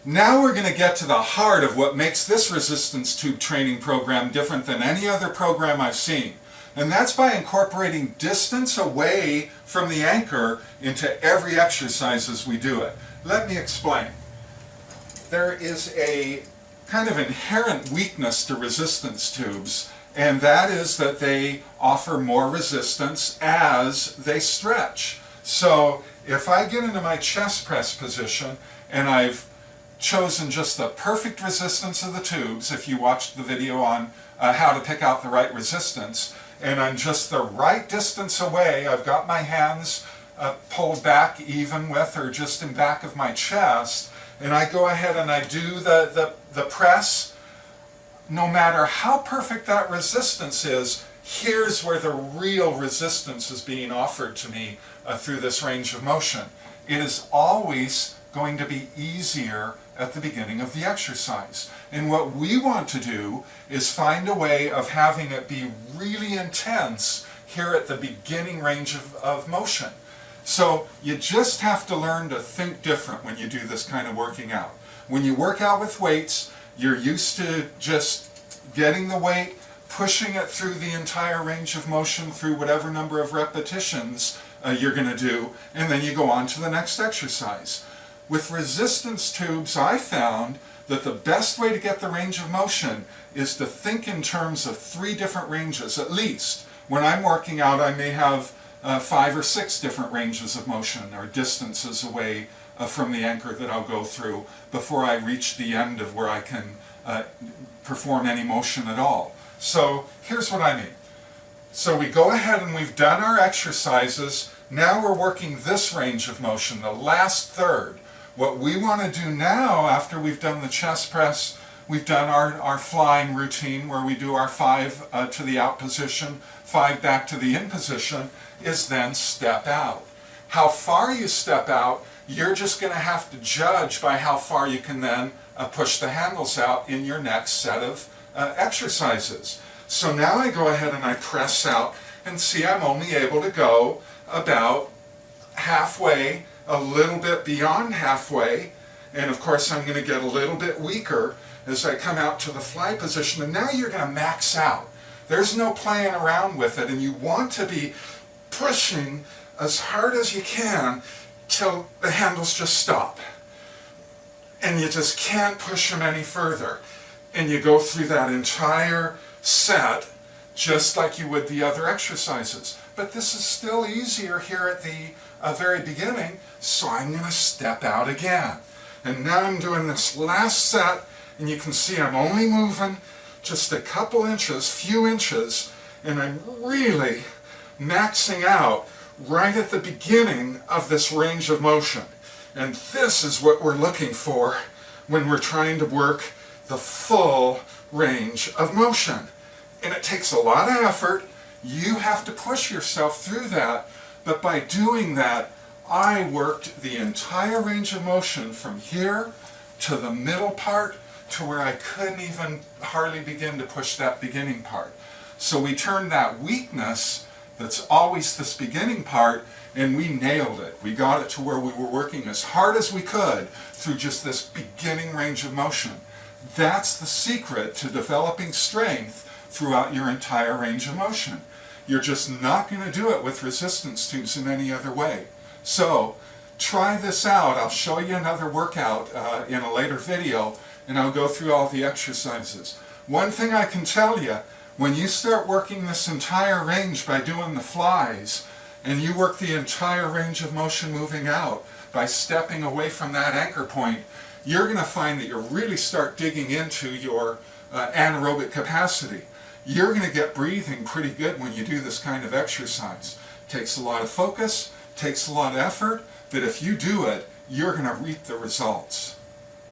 Now we're going to get to the heart of what makes this resistance tube training program different than any other program I've seen. And that's by incorporating distance away from the anchor into every exercise as we do it. Let me explain. There is a kind of inherent weakness to resistance tubes, and that is that they offer more resistance as they stretch. So if I get into my chest press position and I've chosen just the perfect resistance of the tubes, if you watched the video on how to pick out the right resistance, and I'm just the right distance away, I've got my hands pulled back even with or just in back of my chest, and I go ahead and I do the press. No matter how perfect that resistance is, here's where the real resistance is being offered to me through this range of motion. It is always going to be easier at the beginning of the exercise. And what we want to do is find a way of having it be really intense here at the beginning range of motion. So you just have to learn to think different when you do this kind of working out. When you work out with weights, you're used to just getting the weight, pushing it through the entire range of motion through whatever number of repetitions you're going to do, and then you go on to the next exercise. With resistance tubes, I found that the best way to get the range of motion is to think in terms of 3 different ranges at least. When I'm working out, I may have 5 or 6 different ranges of motion or distances away from the anchor that I'll go through before I reach the end of where I can perform any motion at all. So here's what I mean. So we go ahead and we've done our exercises. Now we're working this range of motion, the last third. What we want to do now, after we've done the chest press, we've done our flying routine where we do our 5 to the out position, 5 back to the in position, is then step out. How far you step out, you're just going to have to judge by how far you can then push the handles out in your next set of exercises. So now I go ahead and I press out, and see I'm only able to go about halfway, a little bit beyond halfway, and of course I'm going to get a little bit weaker as I come out to the fly position, and now you're going to max out. There's no playing around with it, and you want to be pushing as hard as you can till the handles just stop. And you just can't push them any further. And you go through that entire set just like you would the other exercises. But this is still easier here at the very beginning, so I'm going to step out again. And now I'm doing this last set, and you can see I'm only moving just a couple inches, few inches, and I'm really maxing out right at the beginning of this range of motion. And this is what we're looking for when we're trying to work the full range of motion. And it takes a lot of effort. You have to push yourself through that. But by doing that, I worked the entire range of motion from here to the middle part to where I couldn't even hardly begin to push that beginning part. So we turned that weakness that's always this beginning part, and we nailed it. We got it to where we were working as hard as we could through just this beginning range of motion. That's the secret to developing strength throughout your entire range of motion. You're just not going to do it with resistance tubes in any other way. So try this out. I'll show you another workout in a later video, and I'll go through all the exercises. One thing I can tell you, when you start working this entire range by doing the flies, and you work the entire range of motion moving out by stepping away from that anchor point, you're going to find that you really start digging into your anaerobic capacity. You're going to get breathing pretty good when you do this kind of exercise. Takes a lot of focus, takes a lot of effort, but if you do it, you're going to reap the results.